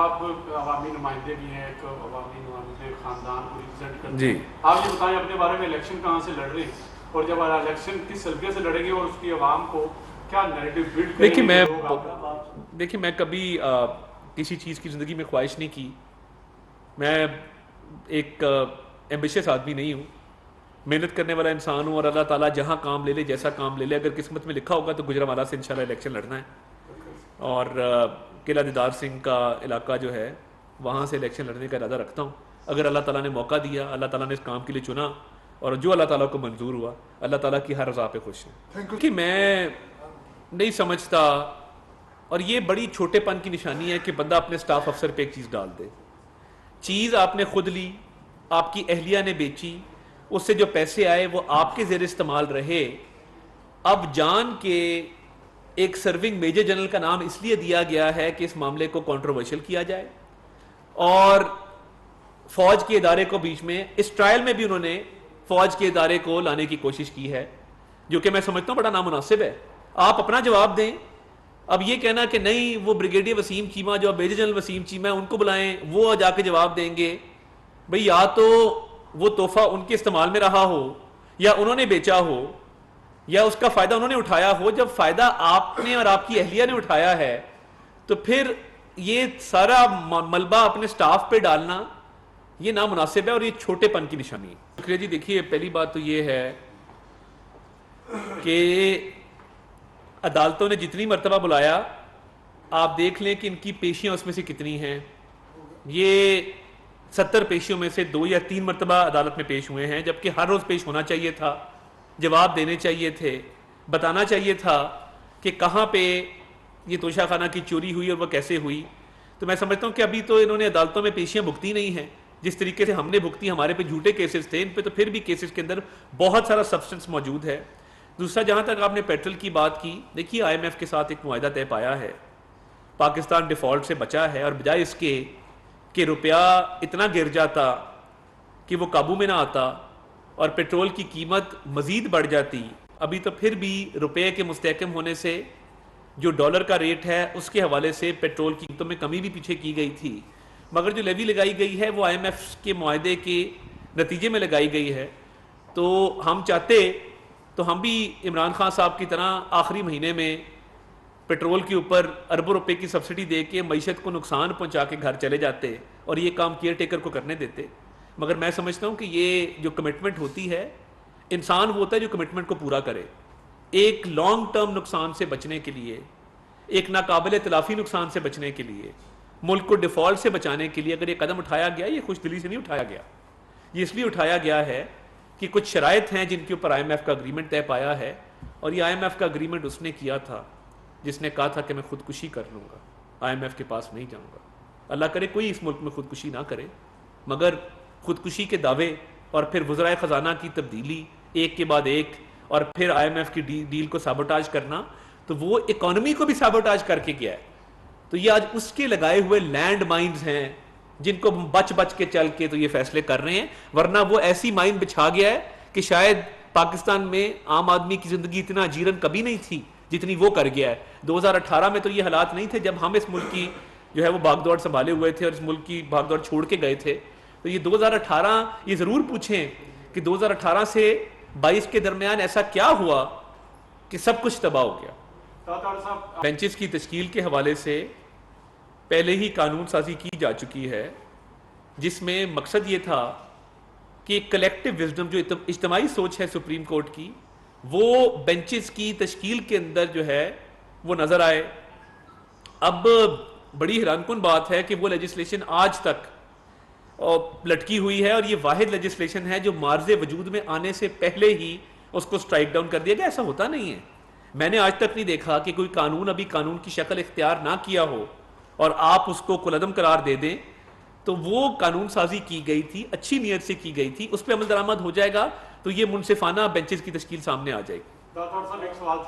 آپ عوامی نمائندے بھی ہیں، ایک عوامی نمائندے خاندان کو ریپرزینٹ کرتے جی ہیں، آپ یہ بتائیں اپنے بارے میں الیکشن کہاں سے لڑ رہے ہیں اور جب الیکشن کس سلسلے سے لڑیں گے اور اس کی عوام کو کیا نیریٹو بلڈ کریں گے کہ لوگ آپ کا؟ دیکھیے میں کبھی کسی چیز کی زندگی میں خواہش نہیں کی. میں ایک ایمبیشیس آدمی نہیں ہوں، محنت کرنے والا انسان ہوں، اور اللہ تعالیٰ جہاں کام لے لے، جیسا کام لے لے، اگر قسمت میں لکھا ہوگا تو گجرانوالہ سے انشاءاللہ الیکشن لڑنا ہے. اور قلعہ دیدار سنگھ کا علاقہ جو ہے وہاں سے الیکشن لڑنے کا ارادہ رکھتا ہوں. اگر اللہ تعالیٰ نے موقع دیا، اللہ تعالیٰ نے اس کام کے لیے چنا، اور جو اللہ تعالیٰ کو منظور ہوا، اللہ تعالیٰ کی ہر رضا پہ خوش ہیں. کہ میں نہیں سمجھتا، اور یہ بڑی چھوٹے پن کی نشانی ہے کہ بندہ اپنے سٹاف افسر پہ ایک چیز ڈال دے. چیز آپ نے خود لی، آپ کی اہلیہ نے بیچی، اس سے جو پیسے آئے وہ آپ کے زیر استعمال رہے. اب جان کے ایک سرونگ میجر جنرل کا نام اس لیے دیا گیا ہے کہ اس معاملے کو کنٹروورشل کیا جائے، اور فوج کے ادارے کو بیچ میں، اس ٹرائل میں بھی انہوں نے فوج کے ادارے کو لانے کی کوشش کی ہے، جو کہ میں سمجھتا ہوں بڑا نامناسب ہے. آپ اپنا جواب دیں. اب یہ کہنا کہ نہیں وہ بریگیڈیئر وسیم چیمہ جو میجر جنرل وسیم چیمہ ہے ان کو بلائیں، وہ جا کے جواب دیں گے. بھئی یا تو وہ تحفہ ان کے استعمال میں رہا ہو، یا انہوں نے بیچا ہو، یا اس کا فائدہ انہوں نے اٹھایا ہو. جب فائدہ آپ نے اور آپ کی اہلیہ نے اٹھایا ہے تو پھر یہ سارا ملبہ اپنے سٹاف پہ ڈالنا یہ نامناسب ہے، اور یہ چھوٹے پن کی نشانی ہے. شکریہ جی. دیکھیے پہلی بات تو یہ ہے کہ عدالتوں نے جتنی مرتبہ بلایا آپ دیکھ لیں کہ ان کی پیشیاں اس میں سے کتنی ہیں. یہ 70 پیشیوں میں سے 2 یا 3 مرتبہ عدالت میں پیش ہوئے ہیں، جبکہ ہر روز پیش ہونا چاہیے تھا، جواب دینے چاہیے تھے، بتانا چاہیے تھا کہ کہاں پہ یہ توشہ خانہ کی چوری ہوئی اور وہ کیسے ہوئی. تو میں سمجھتا ہوں کہ ابھی تو انہوں نے عدالتوں میں پیشیاں بھگتی نہیں ہیں جس طریقے سے ہم نے بھگتی. ہمارے پہ جھوٹے کیسز تھے، ان پہ تو پھر بھی کیسز کے اندر بہت سارا سبسٹنس موجود ہے. دوسرا، جہاں تک آپ نے پیٹرول کی بات کی، دیکھیے آئی ایم ایف کے ساتھ ایک معاہدہ طے پایا ہے، پاکستان ڈیفالٹ سے بچا ہے، اور بجائے اس کے کہ روپیہ اتنا گر جاتا کہ وہ قابو میں نہ آتا اور پیٹرول کی قیمت مزید بڑھ جاتی، ابھی تو پھر بھی روپے کے مستحکم ہونے سے جو ڈالر کا ریٹ ہے اس کے حوالے سے پیٹرول کی قیمتوں میں کمی بھی پیچھے کی گئی تھی. مگر جو لیوی لگائی گئی ہے وہ آئی ایم ایف کے معاہدے کے نتیجے میں لگائی گئی ہے. تو ہم چاہتے تو ہم بھی عمران خان صاحب کی طرح آخری مہینے میں پیٹرول کے اوپر اربوں روپے کی سبسڈی دے کے معیشت کو نقصان پہنچا کے گھر چلے جاتے اور یہ کام کیئر ٹیکر کو کرنے دیتے. مگر میں سمجھتا ہوں کہ یہ جو کمٹمنٹ ہوتی ہے، انسان وہ ہوتا ہے جو کمٹمنٹ کو پورا کرے. ایک لانگ ٹرم نقصان سے بچنے کے لیے، ایک ناقابل تلافی نقصان سے بچنے کے لیے، ملک کو ڈیفالٹ سے بچانے کے لیے اگر یہ قدم اٹھایا گیا، یہ خوش دلی سے نہیں اٹھایا گیا. یہ اس لیے اٹھایا گیا ہے کہ کچھ شرائط ہیں جن کے اوپر آئی ایم ایف کا اگریمنٹ طے پایا ہے، اور یہ آئی ایم ایف کا اگریمنٹ اس نے کیا تھا جس نے کہا تھا کہ میں خودکشی کر لوں گا، آئی ایم ایف کے پاس نہیں جاؤں گا. اللہ کرے کوئی اس ملک میں خودکشی نہ کرے، مگر خودکشی کے دعوے اور پھر وزرائے خزانہ کی تبدیلی ایک کے بعد ایک، اور پھر آئی ایم ایف کی ڈیل کو سابوٹاج کرنا، تو وہ اکانومی کو بھی سابوٹاج کر کے گیا ہے. تو یہ آج اس کے لگائے ہوئے لینڈ مائنز ہیں جن کو بچ بچ کے چل کے تو یہ فیصلے کر رہے ہیں. ورنہ وہ ایسی مائن بچھا گیا ہے کہ شاید پاکستان میں عام آدمی کی زندگی اتنا اجیرن کبھی نہیں تھی جتنی وہ کر گیا ہے. 2018 میں تو یہ حالات نہیں تھے جب ہم اس ملک کی جو ہے وہ بھاگ دوڑ سنبھالے ہوئے تھے اور اس ملک کی بھاگ دوڑ چھوڑ کے گئے تھے. تو یہ 2018، یہ ضرور پوچھیں کہ 2018 سے 22 کے درمیان ایسا کیا ہوا کہ سب کچھ تباہ ہو گیا. بینچز کی تشکیل کے حوالے سے پہلے ہی قانون سازی کی جا چکی ہے، جس میں مقصد یہ تھا کہ کلیکٹیو وزڈم جو اجتماعی سوچ ہے سپریم کورٹ کی، وہ بینچز کی تشکیل کے اندر جو ہے وہ نظر آئے. اب بڑی حیران کن بات ہے کہ وہ لیجسلیشن آج تک لٹکی ہوئی ہے، اور یہ واحد لیجسلیشن ہے جو معرض وجود میں آنے سے پہلے ہی اس کو سٹرائک ڈاؤن کر دیا گیا. ایسا ہوتا نہیں ہے. میں نے آج تک نہیں دیکھا کہ کوئی قانون ابھی قانون کی شکل اختیار نہ کیا ہو اور آپ اس کو کالعدم قرار دے دیں. تو وہ قانون سازی کی گئی تھی، اچھی نیت سے کی گئی تھی، اس پہ عمل درآمد ہو جائے گا تو یہ منصفانہ بینچز کی تشکیل سامنے آ جائے گی. ڈاکٹر صاحب ایک سوال